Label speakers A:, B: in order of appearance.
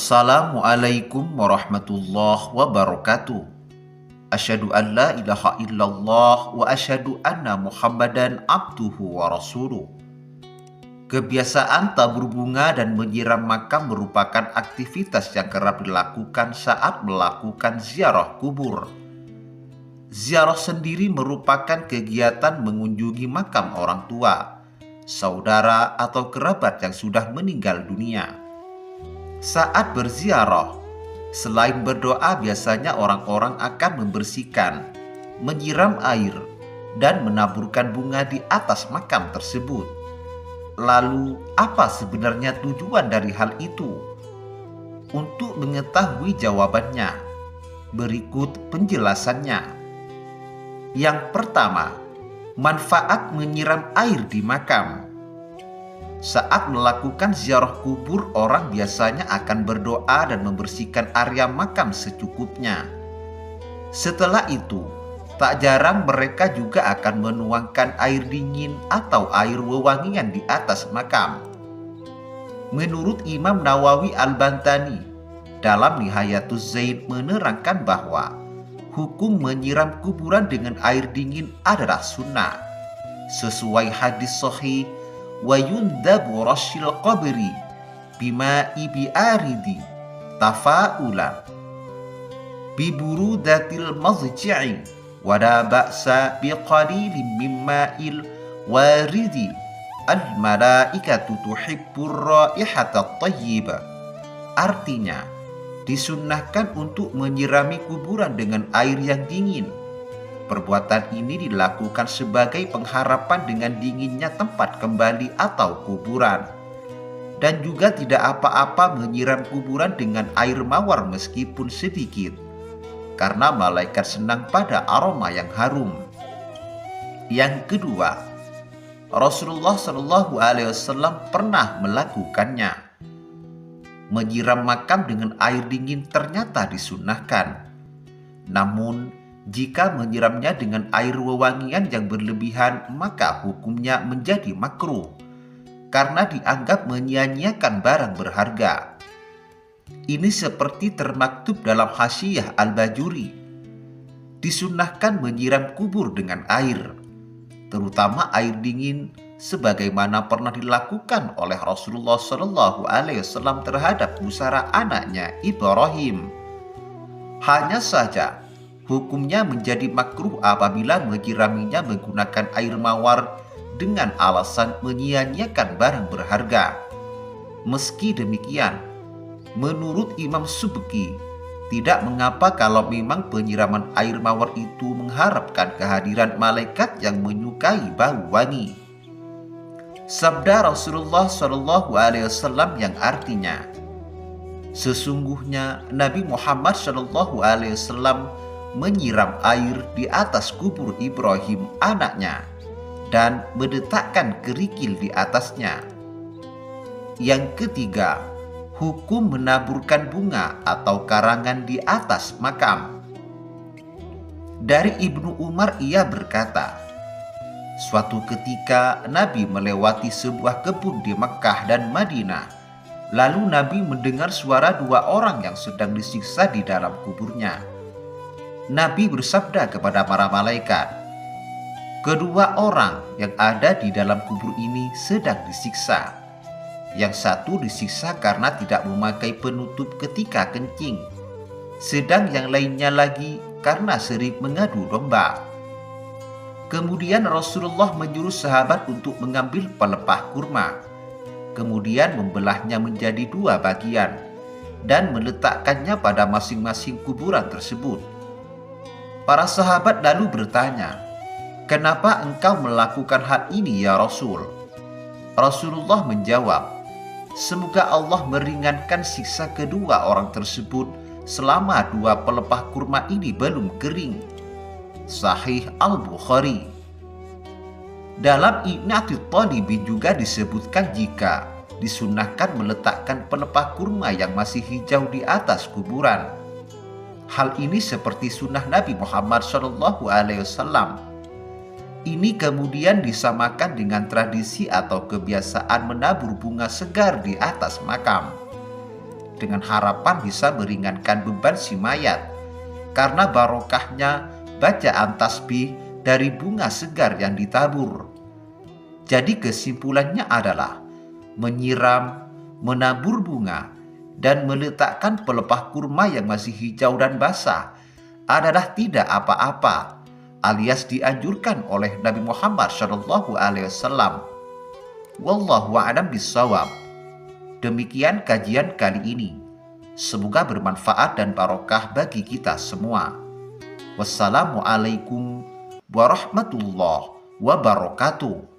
A: Assalamualaikum warahmatullahi wabarakatuh. Asyhadu an la ilaha illallah wa asyhadu anna Muhammadan abduhu wa rasuluh. Kebiasaan tabur bunga dan menyiram makam merupakan aktivitas yang kerap dilakukan saat melakukan ziarah kubur. Ziarah sendiri merupakan kegiatan mengunjungi makam orang tua, saudara atau kerabat yang sudah meninggal dunia. Saat berziarah, selain berdoa biasanya orang-orang akan membersihkan, menyiram air, dan menaburkan bunga di atas makam tersebut. Lalu, apa sebenarnya tujuan dari hal itu? Untuk mengetahui jawabannya, berikut penjelasannya. Yang pertama, manfaat menyiram air di makam. Saat melakukan ziarah kubur, orang biasanya akan berdoa dan membersihkan area makam secukupnya. Setelah itu, tak jarang mereka juga akan menuangkan air dingin atau air wewangian di atas makam. Menurut Imam Nawawi Al-Bantani, dalam Nihayatuz Zaid menerangkan bahwa hukum menyiram kuburan dengan air dingin adalah sunnah. Sesuai hadis sahih, wa yundabu rasyil qabri bima'i bi'aridi tafa'ulan biburudatil mazji'i wa la ba'sa biqalilin mimma'il waridi al malaikatu tuhibbur raihatat thayyibah. Artinya, disunnahkan untuk menyirami kuburan dengan air yang dingin. Perbuatan ini dilakukan sebagai pengharapan dengan dinginnya tempat kembali atau kuburan. Dan juga tidak apa-apa menyiram kuburan dengan air mawar meskipun sedikit, karena malaikat senang pada aroma yang harum. Yang kedua, Rasulullah SAW pernah melakukannya. Menyiram makam dengan air dingin ternyata disunnahkan. Namun, jika menyiramnya dengan air wewangian yang berlebihan, maka hukumnya menjadi makruh karena dianggap menyia-nyiakan barang berharga. Ini seperti termaktub dalam Hasyiah Al-Bajuri. Disunnahkan menyiram kubur dengan air, terutama air dingin, sebagaimana pernah dilakukan oleh Rasulullah SAW terhadap pusara anaknya Ibrahim. Hanya saja, hukumnya menjadi makruh apabila menyiraminya menggunakan air mawar dengan alasan menyia-nyiakan barang berharga. Meski demikian, menurut Imam Subki, tidak mengapa kalau memang penyiraman air mawar itu mengharapkan kehadiran malaikat yang menyukai bau wangi. Sabda Rasulullah SAW yang artinya, sesungguhnya Nabi Muhammad SAW menyiram air di atas kubur Ibrahim anaknya dan meletakkan kerikil di atasnya. Yang ketiga, hukum menaburkan bunga atau karangan di atas makam. Dari Ibnu Umar ia berkata, suatu ketika Nabi melewati sebuah kebun di Mekkah dan Madinah. Lalu Nabi mendengar suara dua orang yang sedang disiksa di dalam kuburnya. Nabi bersabda kepada para malaikat, kedua orang yang ada di dalam kubur ini sedang disiksa. Yang satu disiksa karena tidak memakai penutup ketika kencing, sedang yang lainnya lagi karena sering mengadu domba. Kemudian Rasulullah menyuruh sahabat untuk mengambil pelepah kurma, kemudian membelahnya menjadi dua bagian dan meletakkannya pada masing-masing kuburan tersebut. Para sahabat lalu bertanya, kenapa engkau melakukan hal ini ya Rasul? Rasulullah menjawab, semoga Allah meringankan siksa kedua orang tersebut selama dua pelepah kurma ini belum kering. Sahih Al-Bukhari. Dalam I'natul Talibin juga disebutkan jika disunnahkan meletakkan pelepah kurma yang masih hijau di atas kuburan. Hal ini seperti sunnah Nabi Muhammad SAW. Ini kemudian disamakan dengan tradisi atau kebiasaan menabur bunga segar di atas makam. dengan harapan bisa meringankan beban si mayat karena barokahnya bacaan tasbih dari bunga segar yang ditabur. Jadi kesimpulannya adalah menyiram, menabur bunga, dan meletakkan pelepah kurma yang masih hijau dan basah adalah tidak apa-apa, alias dianjurkan oleh Nabi Muhammad SAW. Wallahu a'lam bishawab. Demikian kajian kali ini. Semoga bermanfaat dan barokah bagi kita semua. Wassalamualaikum warahmatullahi wabarakatuh.